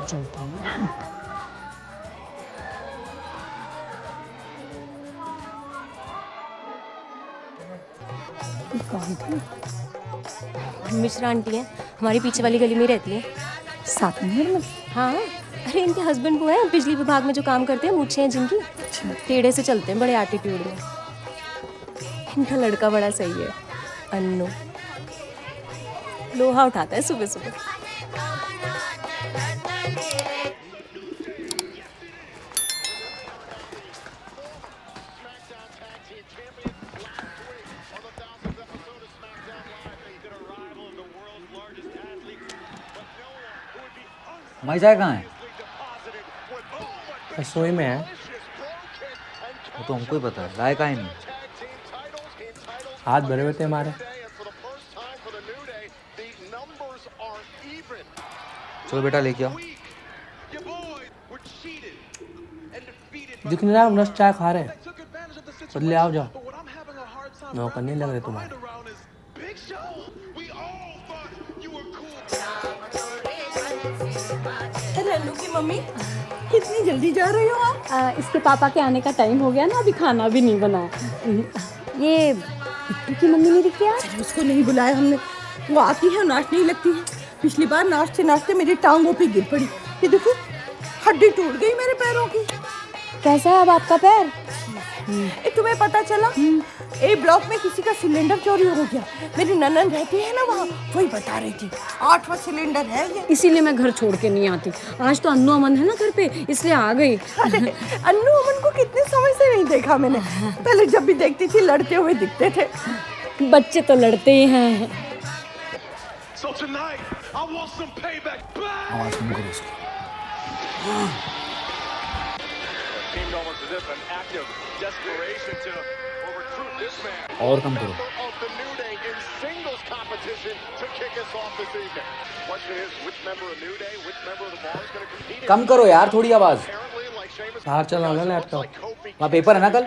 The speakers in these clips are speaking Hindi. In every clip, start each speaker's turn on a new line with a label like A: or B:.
A: चलता हूँ। कौन थी?
B: मिश्रा आंटी है, हमारी पीछे वाली गली में रहती है।
A: 7 नंबर में?
B: हाँ, अरे इनके हस्बैंड वो है बिजली विभाग में जो काम करते हैं, मूछें हैं जिनकी।
A: अच्छा।
B: टेढ़े से चलते हैं, बड़े एटीट्यूड में। इनका लड़का बड़ा सही है, अन्नू। लोहा उठाता है सुबह सुबह।
C: माई जाए कहाँ है?
A: रसोई में है।
C: वो तो हमको ही पता है, लाए कहाँ नहीं।
A: हाथ भरे हुए थे हमारे।
C: चलो बेटा लेके आओ।
A: दिख नहीं रहा, हम रस चाय खा रहे हैं। बदले आओ जाओ, नौकर नहीं लग रहे तुम्हारे।
D: रन्नू की मम्मी कितनी जल्दी जा रही हो आप?
E: इसके पापा के आने का टाइम हो गया ना, अभी खाना भी नहीं बना। ये बिट्टू की मम्मी नहीं दिखती यार?
D: उसको नहीं बुलाया हमने, वो आती है नाचने ही लगती है। पिछली बार नाचते नाचते मेरी टांगों पे गिर पड़ी, ये देखो हड्डी टूट गई मेरे पैरों की।
E: कैसा है अब आपका पैर?
D: तुम्हें पता चला? ए ब्लॉक में किसी का सिलेंडर चोरी हो गया। मेरी ननद रहती है ना वहाँ, वही बता रही थी 8वां सिलेंडर है ये।
E: इसीलिए मैं घर छोड़ के नहीं आती। आज तो अन्नू अमन है ना घर पे, इसलिए आ गई।
D: अन्नू अमन को कितने समय से नहीं देखा मैंने। पहले जब भी देखती थी लड़ते हुए दिखते थे।
E: बच्चे तो लड़ते ही हैं।
C: आवाज कम करो उसकी। और कम करो। कम करो यार थोड़ी आवाज।
A: बाहर चला ना लैपटॉप,
C: वहाँ पेपर है ना कल?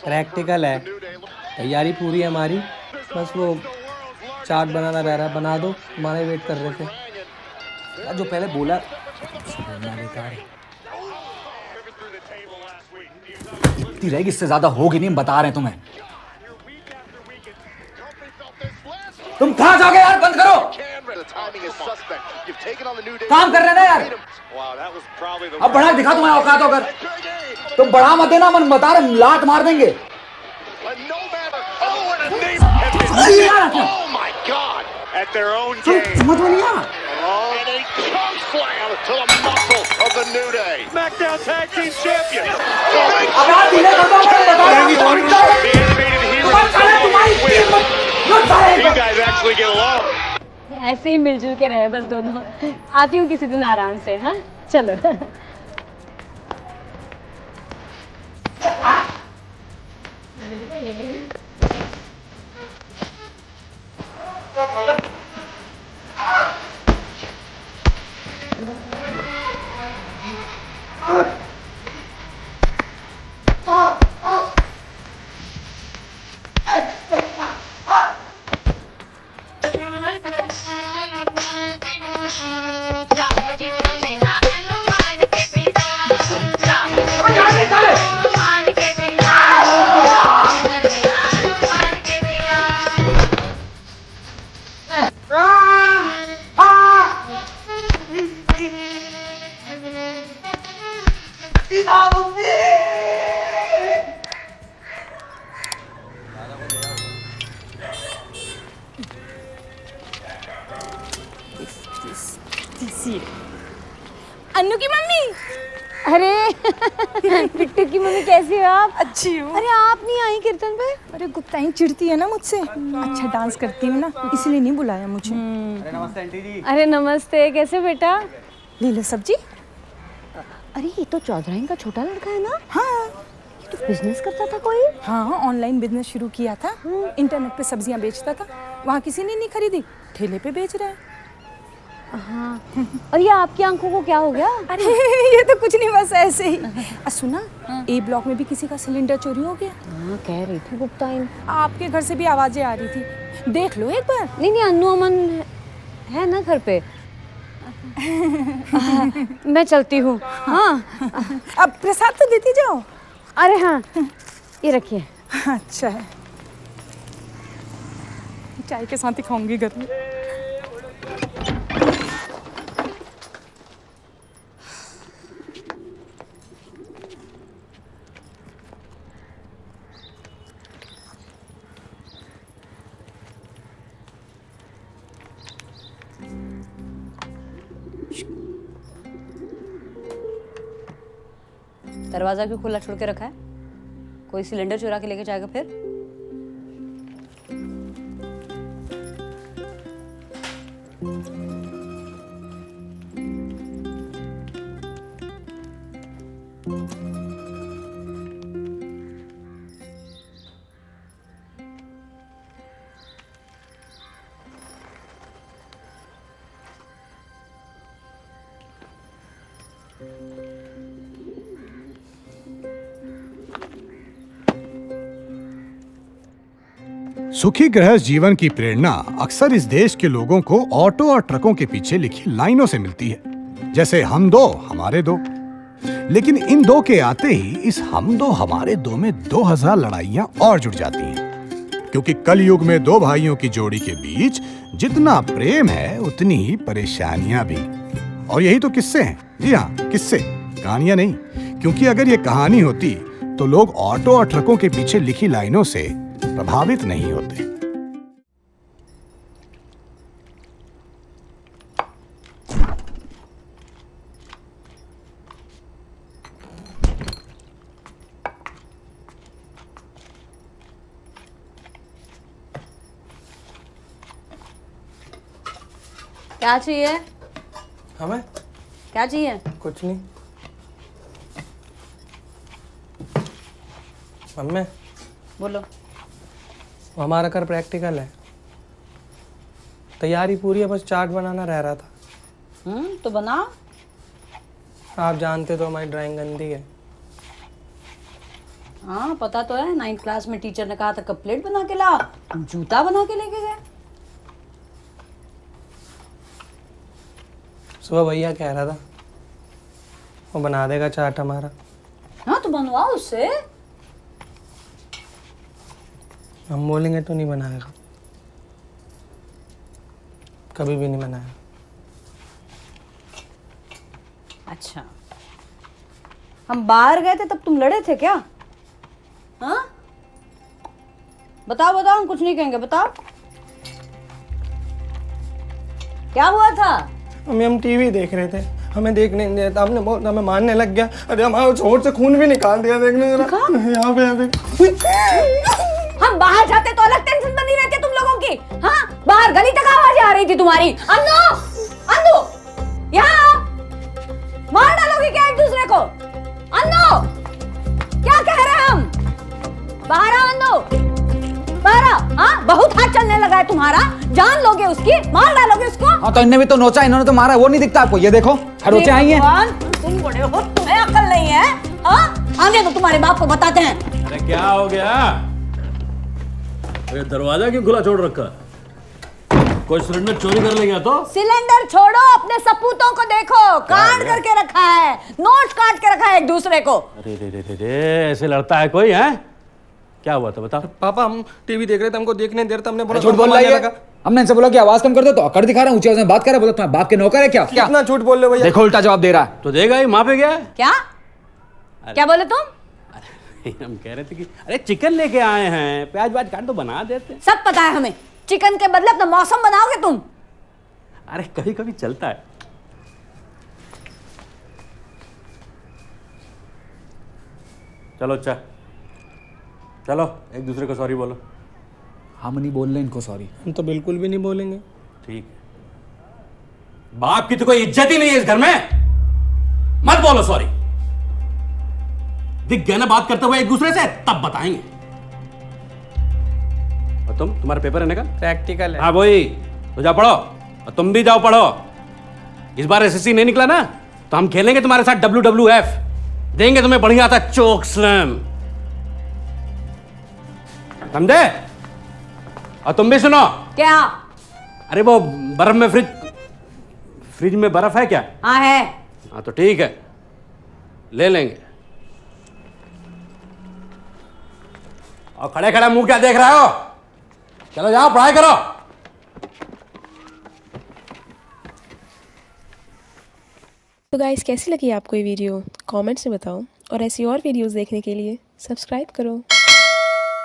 A: प्रैक्टिकल है। तैयारी पूरी है हमारी, बस वो चार्ट बनाना रह रहा है, बना दो। तुम्हारे वेट कर रहे थे।
C: यार जो पहले बोला बेकार है। इतनी रहेगी, इससे ज्यादा होगी नहीं, हम बता रहे हैं तुम्हें। तुम कहाँ जाओगे यार? बंद करो, काम कर रहे हैं ना यार। अब बढ़ा दिखा तुम्हें औकात होकर। तुम बढ़ा मत देना, मन बता रहे, लात मार देंगे। समझ में नहीं आ?
F: SmackDown Tag Team Champions.
C: आवाज धीरे कर दो, मैं बता रहा हूँ।
F: You guys actually get along.
E: ऐसे ही मिलजुल के रहे बस दोनों। आती हूँ किसी दिन आराम से। हाँ चलो।
D: अन्नू की मम्मी।
E: अरे बिट्टू की मम्मी कैसी हो आप?
D: अच्छी हूँ।
E: अरे आप नहीं आई कीर्तन पे?
D: अरे गुप्ताई चिढ़ती है ना मुझसे, अच्छा डांस करती हूँ ना, इसलिए नहीं बुलाया मुझे।
C: अरे नमस्ते आंटी जी।
E: अरे नमस्ते, कैसे बेटा?
D: ले लो सब्जी।
E: अरे ये तो चौधराइन का छोटा लड़का है ना?
D: हाँ
E: ये तो बिजनेस करता था कोई।
D: हाँ, ऑनलाइन बिजनेस शुरू किया था, इंटरनेट पे सब्जियां बेचता था। वहाँ किसी ने नहीं खरीदी, ठेले पे बेच रहा है।
E: हाँ। और ये आपकी आंखों को क्या हो गया?
D: अरे ये तो कुछ नहीं, बस ऐसे ही। सुना, ए ब्लॉक में भी किसी का सिलेंडर चोरी हो गया।
E: हाँ कह रही थी गुप्ताइन।
D: आपके घर से भी आवाजें आ रही थी, देख लो एक बार।
E: नहीं नहीं, अन्नू अमन है ना घर पे। मैं चलती हूँ। हाँ
D: अब प्रसाद तो देती जाओ।
E: अरे हाँ, ये रखिए।
D: अच्छा है, चाय के साथ ही खाऊंगी घर में।
G: दरवाजा क्यों खुला छोड़ के रखा है? कोई सिलेंडर चुरा के लेके जाएगा फिर?
H: सुखी गृहस्थ जीवन की प्रेरणा अक्सर इस देश के लोगों को ऑटो और ट्रकों के पीछे लिखी लाइनों से मिलती है, जैसे हम दो हमारे दो। लेकिन इन दो के आते ही इस हम दो हमारे दो में 2000 लड़ाइयां और जुड़ जाती हैं, क्योंकि कलयुग में दो भाइयों की जोड़ी के बीच जितना प्रेम है उतनी ही परेशानियां भी। और यही तो किस्से हैं। जी हाँ, किस्से, कहानियां नहीं, क्योंकि अगर ये कहानी होती तो लोग ऑटो और ट्रकों के पीछे लिखी लाइनों से प्रभावित नहीं होते।
G: क्या चाहिए?
A: हमें
G: क्या चाहिए?
A: कुछ नहीं। मम्मी,
G: बोलो।
A: हमारा कल प्रैक्टिकल है, तैयारी पूरी है, बस चार्ट बनाना रह रहा था।
G: तो बनाओ।
A: आप जानते तो हमारी ड्राइंग गंदी है।
G: हाँ पता तो है, 9th क्लास में टीचर ने कहा था कप प्लेट बना के ला, तुम जूता बना के लेके गए।
A: सुबह भैया कह रहा था वो बना देगा चार्ट हमारा।
G: हाँ तो बनवाओ उससे।
A: हम बोलेंगे तो नहीं बनाएगा, कभी भी नहीं बनाया।
G: अच्छा, हम बाहर गए थे तब तुम लड़े थे क्या? हाँ बताओ बताओ, हम कुछ नहीं कहेंगे, बताओ क्या हुआ था?
A: हम टीवी देख रहे थे, हमें देखने नहीं दिया था, आपने बहुत हमें मारने लग गया। अरे हमारे छोट से खून भी निकाल दिया। देखने यहाँ पे
G: हम बाहर जाते तो अलग टेंशन बनी रहती है तुम लोगों की। हाँ बाहर गली तक आवाज आ रही थी तुम्हारी। अन्नू, अन्नू, यहाँ मार डालोगे क्या एक दूसरे को? अन्नू, क्या कह रहे हैं हम? बाहर आओ अन्नू, बाहर आओ। हाँ बहुत हाथ चलने लगा है तुम्हारा, जान लोगे उसकी, मार डालोगे उसको।
C: हाँ तो इन्हें भी तो नोचा, इन्होंने तो मारा, वो नहीं दिखता आपको? ये देखो नोचे आई हैं।
G: तुम बड़े हो, तुम्हें अकल नहीं है? हाँ आगे तो तुम्हारे बाप को बताते हैं।
I: अरे क्या हो गया? अरे दरवाजा क्यों खुला छोड़ रखा? कोई सिलेंडर चोरी कर ले गया तो?
G: सिलेंडर छोड़ो, अपने सपूतों को देखो, काट करके रखा है, नोट काट के रखा है एक दूसरे को।
I: अरे रे रे रे रे, ऐसे लड़ता है कोई? है क्या हुआ था बताओ?
A: पापा हम टीवी देख रहे थे, हमको देखने दे रहा था, हमने बोला
C: झूठ बोल रही है। हमने इनसे बोला कि आवाज कम कर दो तो अकड़ दिखा रहा है, ऊंची आवाज में बात कर रहा है। बोला तुम्हारे बाप के नौकर है क्या?
A: कितना झूठ बोल रहे हो भैया।
C: देखो उल्टा जवाब दे रहा है।
I: तो देगा ही, माँ पे गया?
G: क्या क्या बोले तुम?
I: हम कह रहे थे कि अरे चिकन लेके आए हैं, प्याज व्याज काट तो बना देते।
G: सब पता है हमें, चिकन के बदले अपना मौसम बनाओगे तुम।
I: अरे कभी कभी चलता है। चलो अच्छा, चलो एक दूसरे को सॉरी बोलो।
C: हम नहीं बोल रहे इनको सॉरी।
A: हम तो बिल्कुल भी नहीं बोलेंगे।
I: ठीक है, बाप की तो कोई इज्जत ही नहीं है इस घर में, मत बोलो सॉरी। दिख गया ना बात करते हुए एक दूसरे से, तब बताएंगे। और तुम्हारा पेपर है ना? कल
A: प्रैक्टिकल है।
I: हाँ वही तो जाओ पढ़ो, और तुम भी जाओ पढ़ो। इस बार एसएससी नहीं निकला ना तो हम खेलेंगे तुम्हारे साथ WWF, देंगे तुम्हें बढ़िया सा चोक स्लैम, समझे? और तुम भी सुनो।
G: क्या?
I: अरे वो बर्फ में फ्रिज में बर्फ है क्या?
G: हाँ है।
I: हाँ तो ठीक है, ले लेंगे। और खड़े खड़े मुंह क्या देख रहे हो? चलो जाओ पढ़ाई करो।
B: तो गाइस कैसी लगी आपको ये वीडियो कमेंट्स में बताओ और ऐसी और वीडियोस देखने के लिए सब्सक्राइब करो।